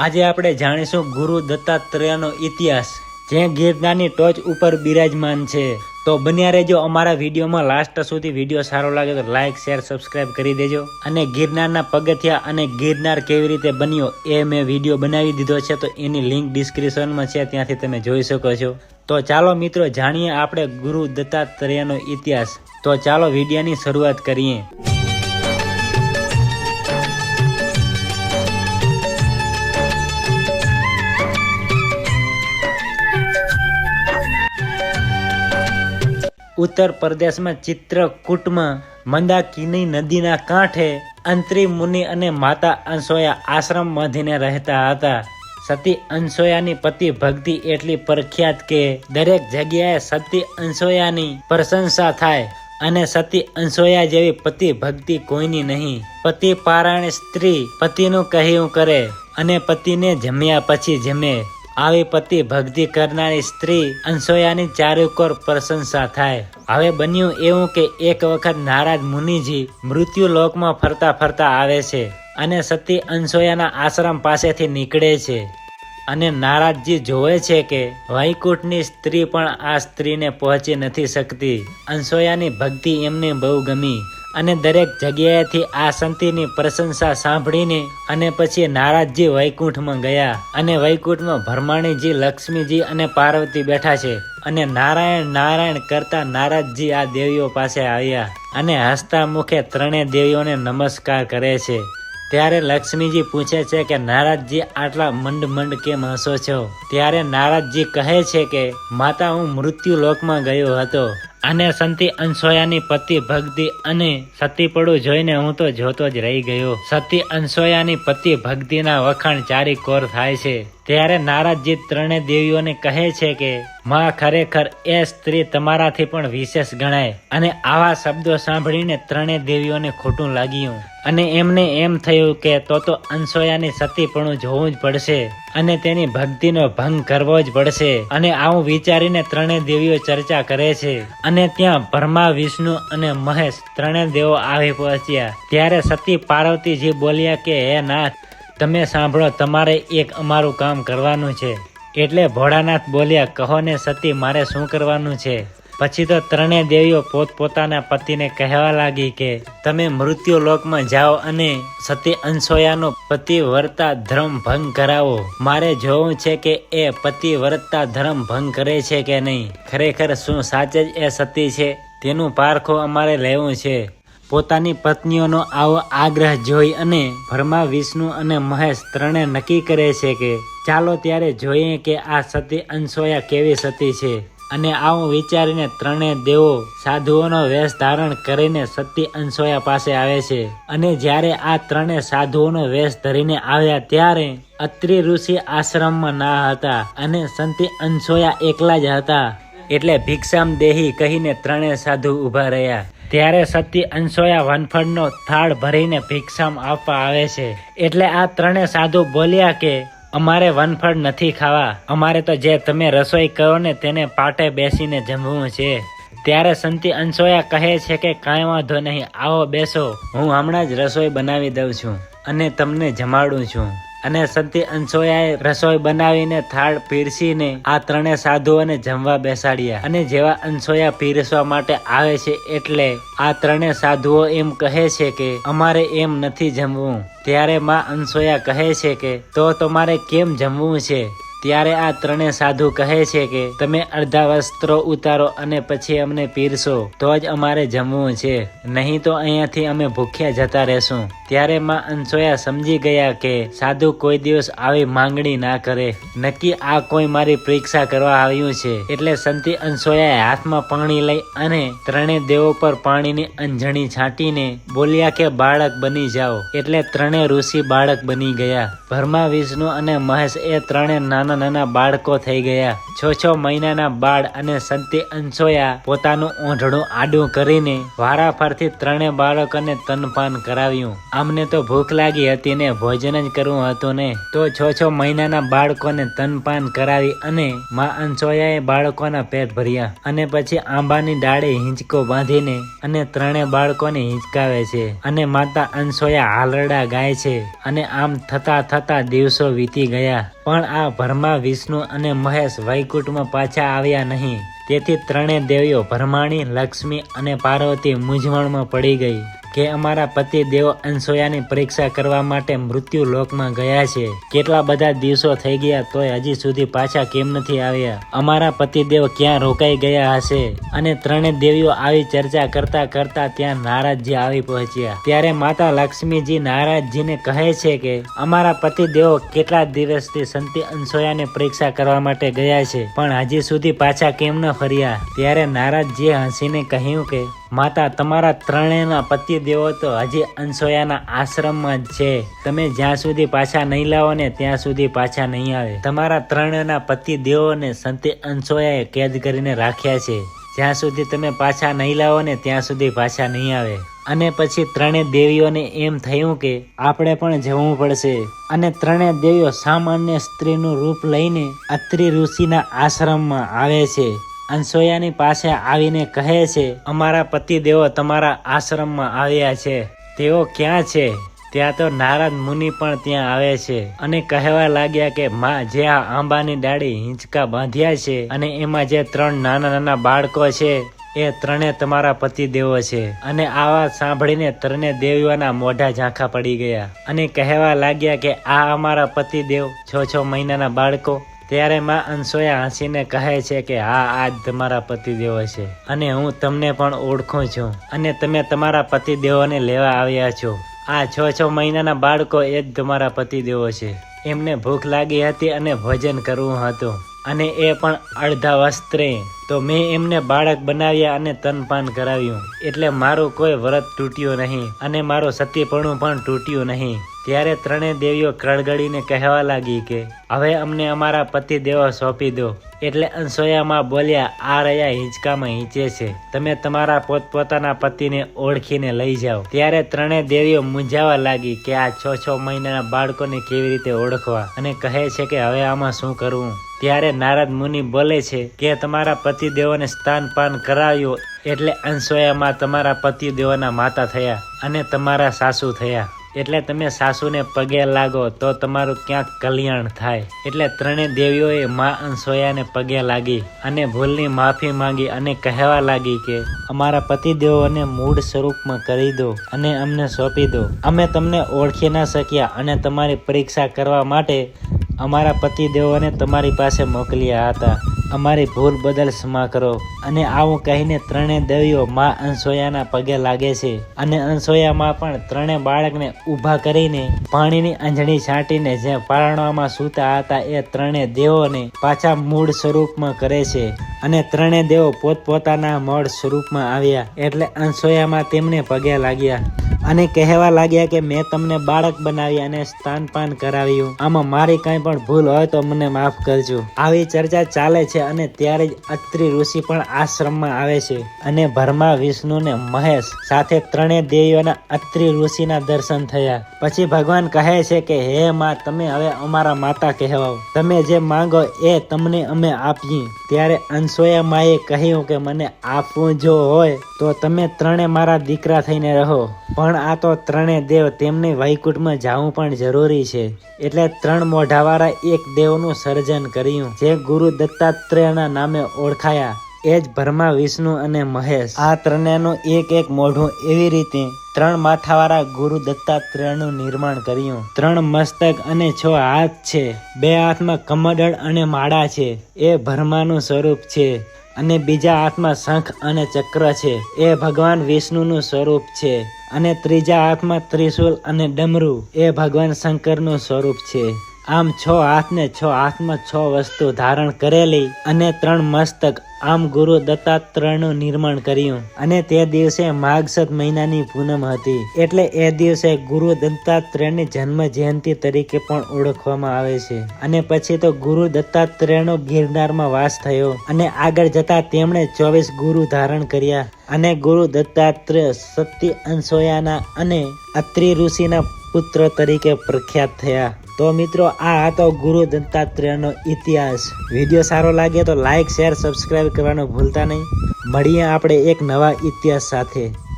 આજે આપણે જાણીશું ગુરુ દત્તાત્રેયનો ઇતિહાસ, જે ગિરનારની ટોચ ઉપર બિરાજમાન છે. તો બન્યા રહેજો અમારા વિડીયોમાં લાસ્ટ સુધી. વિડીયો સારો લાગે તો લાઇક, શેર, સબસ્ક્રાઇબ કરી દેજો. અને ગિરનારના પગથિયા અને ગિરનાર કેવી રીતે બન્યો એ મેં વિડીયો બનાવી દીધો છે, તો એની લિંક ડિસ્ક્રિપ્શનમાં છે, ત્યાંથી તમે જોઈ શકો છો. તો ચાલો મિત્રો જાણીએ આપણે ગુરુ દત્તાત્રેયનો ઇતિહાસ. તો ચાલો વિડીયોની શરૂઆત કરીએ. ઉત્તર પ્રદેશમાં ચિત્રકૂટમાં મંદાકિની નદીના કાંઠે અંત્રી મુનિ અને માતા અનસોયા આશ્રમ બાંધીને રહેતા હતા. સતી અનસોયાની પતિ ભક્તિ એટલી પ્રખ્યાત કે દરેક જગ્યાએ સતી અનસોયાની પ્રશંસા થાય, અને સતી અનસોયા જેવી પતિ ભક્તિ કોઈની નહીં. પતિ પારાયણ સ્ત્રી પતિનું કહ્યું કરે અને પતિને જમ્યા પછી જમે. આવી પતિ ભક્તિ કરનારી સ્ત્રી અનસોયાની ચારેકોર પ્રશંસા થાય. હવે બન્યું એવું કે એક વખત નારાજ મુનિજી મૃત્યુ લોકમાં ફરતા ફરતા આવે છે અને સતી અનસોયાના આશ્રમ પાસેથી નીકળે છે. અને નારાજજી જોવે છે કે વૈકુંઠની સ્ત્રી પણ આ સ્ત્રીને પહોંચી નથી શકતી. અનસોયાની ભક્તિ એમને બહુ ગમી અને દરેક જગ્યાએથી આ સંતીની પ્રશંસા સાંભળીને અને પછી નારાજજી વૈકુંઠમાં ગયા. અને વૈકુંઠમાં ભરમાણીજી, લક્ષ્મીજી અને પાર્વતી બેઠા છે. અને નારાયણ નારાયણ કરતા નારાજજી આ દેવીઓ પાસે આવ્યા અને હસતા મુખે ત્રણેય દેવીઓને નમસ્કાર કરે છે. ત્યારે લક્ષ્મીજી પૂછે છે કે નારાજજી આટલા મંડ મંડ કેમ હસો છો? ત્યારે નારાજજી કહે છે કે માતા, હું મૃત્યુ લોકમાં ગયો હતો અને સંતી અનસોયાની પતિ ભક્તિ અને સતીપડું જોઈને હું તો જોતો જ રહી ગયો. સતી અનસોયાની પતિ ભક્તિના વખાણ ચારી કોર થાય છે. ત્યારે નારાજજી ત્રણેય દેવીઓને કહે છે કે માં, ખરેખર એ સ્ત્રી તમારાથી પણ વિશેષ ગણાય. અને આવા શબ્દો સાંભળીને ત્રણેય દેવીઓને ખોટું લાગ્યું અને એમને એમ થયું કે તો અનસોયાની સતીપણું જોવું જ પડશે અને તેની ભક્તિનો ભંગ કરવો જ પડશે. અને આવું વિચારીને ત્રણેય દેવીઓ ચર્ચા કરે છે. અને ત્યાં બ્રહ્મા, વિષ્ણુ અને મહેશ ત્રણેય દેવો આવી પહોંચ્યા. ત્યારે સતી પાર્વતીજી બોલ્યા કે હે નાથ, તમે સાંભળો, તમારે એક અમારું કામ કરવાનું છે. એટલે ભોળાનાથ બોલ્યા, કહો ને સતી, મારે શું કરવાનું છે? પછી તો ત્રણેય દેવીઓ પોતપોતાના પતિને કહેવા લાગી કે તમે મૃત્યુ લોકમાં જાઓ અને સતી અનસોયાનો પતિવ્રતા ધર્મ ભંગ કરાવો. મારે જોવું છે કે એ પતિવ્રતા ધર્મ ભંગ કરે છે કે નહીં. ખરેખર શું સાચે જ એ સતી છે? તેનું પારખું અમારે લેવું છે. પોતાની પત્નીઓનો આવો આગ્રહ જોઈ અને બ્રહ્મા, વિષ્ણુ અને મહેશ ત્રણે નક્કી કરે છે કે ચાલો ત્યારે જોઈએ કે આ સતી અનસોયા કેવી સતી છે. અને આવું વિચારીને ત્રણેય દેવો સાધુઓનો વેશ ધારણ કરીને સતી અનસોયા પાસે આવે છે. અને જ્યારે આ ત્રણેય સાધુઓનો વેશ ધરીને આવ્યા ત્યારે અત્રિ ઋષિ આશ્રમમાં ના હતા અને સંતી અનસોયા એકલા જ હતા. એટલે ભિક્ષામ દેહી કહીને ત્રણેય સાધુ ઊભા રહ્યા. ત્યારે સતી અનસોયા વનફળનો થાળ ભરીને ભિક્ષામ આપવા આવે છે. એટલે આ ત્રણેય સાધુ બોલ્યા કે અમારે વનફળ નથી ખાવા, અમારે તો જે તમે રસોઈ કરો ને તેને પાટે બેસીને જમવું છે. ત્યારે સંતી અનસોયા કહે છે કે કાંઈ વાંધો નહીં, આવો બેસો, હું હમણાં જ રસોઈ બનાવી દઉં છું અને તમને જમાડું છું. અને સંતી અનસોયાએ રસોઈ બનાવીને થાળ પીરસીને આ ત્રણેય સાધુઓને જમવા બેસાડ્યા. અને જેવા અનસોયા પીરસવા માટે આવે છે એટલે આ ત્રણેય સાધુઓ એમ કહે છે કે અમારે એમ નથી જમવું. ત્યારે માં અનસોયા કહે છે કે તો તમારે કેમ જમવું છે? ત્યારે આ ત્રણેય સાધુ કહે છે કે તમે અડધા વસ્ત્રો ઉતારો અને પછી અમને પીરસો તો જ અમારે જમવું છે, નહીં તો અહીંયાથી અમે ભૂખ્યા જતા રહેશું. ત્યારે માં અનસોયા સમજી ગયા કે સાધુ કોઈ દિવસ આવી માંગણી ના કરે, નક્કી આ કોઈ મારી પરીક્ષા કરવા આવ્યું છે. એટલે સંતી અનસોયાએ હાથમાં પાણી લઈ અને ત્રણેય દેવો પર પાણીની અંજણી છાંટીને બોલ્યા કે બાળક બની જાઓ. એટલે ત્રણેય ઋષિ બાળક બની ગયા. બ્રહ્મા, વિષ્ણુ અને મહેશ એ ત્રણેય નાના નાના નાના બાળકો થઈ ગયા. 6 મહિનાના બાળ અને સંતી અનસોયા પોતાનું ઓંઢણું આડું કરીને વારાફરતી 3 બાળકોને તનપાન કરાવ્યું. અમને તો ભૂખ લાગી હતી ને ભોજન જ કરવું હતું ને, તો 6 મહિનાના બાળકોને તનપાન કરાવી અને માં અનસોયાએ બાળકોના પેટ ભર્યા અને પછી આંબાની ડાળે હિંચકો બાંધીને અને 3 બાળકોને હિંચકાવે છે અને માતા અનસોયા હાલરડા ગાય છે. અને આમ થતા દિવસો વીતી ગયા, પણ આ ભરમા વિષ્ણુ અને મહેશ વૈકુંઠમાં પાછા આવ્યા નહીં. તેથી 3 દેવીઓ ભરમાણી, લક્ષ્મી અને પાર્વતી મૂંઝવણમાં પડી ગઈ કે અમારા પતિ દેવો અનસોયાની પરીક્ષા કરવા માટે મૃત્યુ લોકમાં ગયા છે. કેટલા બધા દિવસો થઈ ગયા તોય હજી સુધી પાછા કેમ નથી આવ્યા? અમારા પતિદેવ ક્યાં રોકાઈ ગયા હશે? અને 3 દેવીઓ આવી ચર્ચા કરતા કરતા ત્યાં નારદજી આવી પહોંચ્યા. ત્યારે માતા લક્ષ્મીજી નારદજીને કહે છે કે અમારા પતિદેવો કેટલા દિવસથી સંતી અનસોયાની પરીક્ષા કરવા માટે ગયા છે, પણ હજી સુધી પાછા કેમ ન ફર્યા? ત્યારે નારદજીએ હસીને કહ્યું કે માતા, તમારા 3 પતિ દેવો તો હજી અનસોયાના આશ્રમમાં જ છે. તમે જ્યાં સુધી પાછા નહીં લાવો ને ત્યાં સુધી પાછા નહીં આવે. તમારા 3 પતિ દેવોને સંતી અનસોયાએ કેદ કરીને રાખ્યા છે. જ્યાં સુધી તમે પાછા નહીં લાવો ને ત્યાં સુધી પાછા નહીં આવે. અને પછી 3 દેવીઓને એમ થયું કે આપણે પણ જવું પડશે. અને 3 દેવીઓ સામાન્ય સ્ત્રીનું રૂપ લઈને અત્રિ ઋષિના આશ્રમમાં આવે છે. અનસોયાની પાસે આવીને કહે છે, અમારા પતિ દેવો તમારા આશ્રમમાં આવ્યા છે. તેઓ ક્યાં છે? ત્યાં તો નારદ મુનિ પણ ત્યાં આવે છે અને કહેવા લાગ્યા કે માં, જે આ આંબાની ડાળી હિંચકા બાંધ્યા છે અને એમાં જે 3 નાના નાના બાળકો છે એ 3 તમારા પતિ દેવો છે. અને આ વાત સાંભળીને 3 દેવીઓના મોઢા ઝાંખા પડી ગયા અને કહેવા લાગ્યા કે આ અમારા પતિ દેવ 6 મહિનાના બાળકો. ત્યારે માં અનસોયા હસીને કહે છે કે હા, આજ તમારા પતિદેવો છે અને હું તમને પણ ઓળખું છું અને તમે તમારા પતિદેવોને લેવા આવ્યા છો. આ 6 મહિનાના બાળકો એ જ તમારા પતિદેવો છે. એમને ભૂખ લાગી હતી અને ભોજન કરવું હતું અને એ પણ અડધા વસ્ત્રે. તો મેં એમને બાળક બનાવ્યા અને તનપાન કરાવ્યું. એટલે મારું કોઈ વ્રત તૂટ્યું નહીં અને મારું સતીપણું પણ તૂટ્યું નહીં. ત્યારે 3 દેવીઓ કળગળીને કહેવા લાગી કે હવે અમને અમારા પતિ દેવો સોંપી દો. એટલે અનસોયામાં બોલ્યા, આ રહ્યા હિંચકામાં હિંચે છે, તમે તમારા પોતપોતાના પતિને ઓળખીને લઈ જાઓ. ત્યારે 3 દેવીઓ મૂંઝાવા લાગી કે આ 6 મહિનાના બાળકોને કેવી રીતે ઓળખવા, અને કહે છે કે હવે આમાં શું કરવું? ત્યારે નારદ મુનિ બોલે છે કે તમારા પતિદેવોને સ્નાનપાન કરાવ્યું એટલે અનસોયામાં તમારા પતિદેવોના માતા થયા અને તમારા સાસુ થયા. એટલે તમે સાસુને પગે લાગો તો તમારું ક્યાંક કલ્યાણ થાય. એટલે 3 દેવીઓએ માં અનસોયાને પગે લાગી અને ભૂલની માફી માંગી અને કહેવા લાગી કે અમારા પતિદેવોને મૂળ સ્વરૂપમાં કરી દો અને અમને સોંપી દો. અમે તમને ઓળખી ના શક્યા અને તમારી પરીક્ષા કરવા માટે અમારા પતિદેવોને તમારી પાસે મોકલ્યા હતા. અમારી ભૂલ બદલ ક્ષમા કરો. અને આવું કહીને 3 દેવીઓ માં અનસોયાના પગે લાગે છે અને અનસોયામાં પણ 3 બાળકને ઊભા કરીને પાણીની આંજણી છાંટીને જે પારણામાં સૂતા હતા એ 3 દેવોને પાછા મૂળ સ્વરૂપમાં કરે છે. અને 3 દેવો પોતપોતાના મૂળ સ્વરૂપમાં આવ્યા એટલે અનસોયામાં તેમને પગે લાગ્યા અને કહેવા લાગ્યા કે મેં તમને બાળક બનાવી અને સ્નાનપાન કરાવ્યું. આમાં મારી કાંઈ પણ ભૂલ હોય તો મને માફ કરજો. આવી ચર્ચા ચાલે છે અને ત્યારે જ અત્રિ ઋષિ પણ આશ્રમમાં આવે છે અને ભરમા, વિષ્ણુ ને મહેશ સાથે 3 દેવીઓના અત્રિ ઋષિના દર્શન થયા. પછી ભગવાન કહે છે કે હે માં, તમે હવે અમારા માતા કહેવાઓ. તમે જે માંગો એ તમને અમે આપીએ. ત્યારે અનસોયા માએ કહ્યું કે મને આપવું જો હોય તો તમે 3 મારા દીકરા થઈને રહો, પણ આ તો 3 દેવ, તેમને વૈકુંઠમાં જવું પણ જરૂરી છે. એટલે 3 મોઢાવાળા એક દેવનું સર્જન કર્યું જે ગુરુ દત્તાત્રેયના નામે ઓળખાયા. એ જ ભરમા, વિષ્ણુ અને મહેશ. આ 3નું એક મોઢું એવી રીતે 3 માથાવાળા ગુરુ દત્તાત્રેયનું નિર્માણ કર્યું. 3 મસ્તક અને 6 હાથ છે. 2 હાથમાં કમંડળ અને માળા છે, એ ભરમાનું સ્વરૂપ છે. અને બીજા હાથમાં શંખ અને ચક્ર છે, એ ભગવાન વિષ્ણુનું સ્વરૂપ છે. અને ત્રીજા હાથમાં ત્રિશૂલ અને ડમરું, એ ભગવાન શંકરનું સ્વરૂપ છે. આમ 6 હાથને 6 હાથમાં 6 વસ્તુ ધારણ કરેલી અને 3 મસ્તક આમ ગુરુ દત્તાત્રેયનું નિર્માણ કર્યું. અને તે દિવસે માઘ મહિનાની પૂનમ હતી, એટલે એ દિવસે ગુરુ દત્તાત્રેયની જન્મ જયંતિ તરીકે પણ ઓળખવામાં આવે છે. અને પછી તો ગુરુ દત્તાત્રેયનો ગિરનારમાં વાસ થયો અને આગળ જતા તેમણે 24 ગુરુ ધારણ કર્યા અને ગુરુ દત્તાત્રેય સતી અનસૂયાના અને અત્રિ ઋષિના પુત્ર તરીકે પ્રખ્યાત થયા. તો મિત્રો, આ હતો ગુરુ દત્તાત્રેયનો ઇતિહાસ. વિડીયો સારો લાગે તો લાઈક, શેર, સબસ્ક્રાઇબ કરવાનું ભૂલતા નહીં. મળીએ આપણે એક નવા ઇતિહાસ સાથે.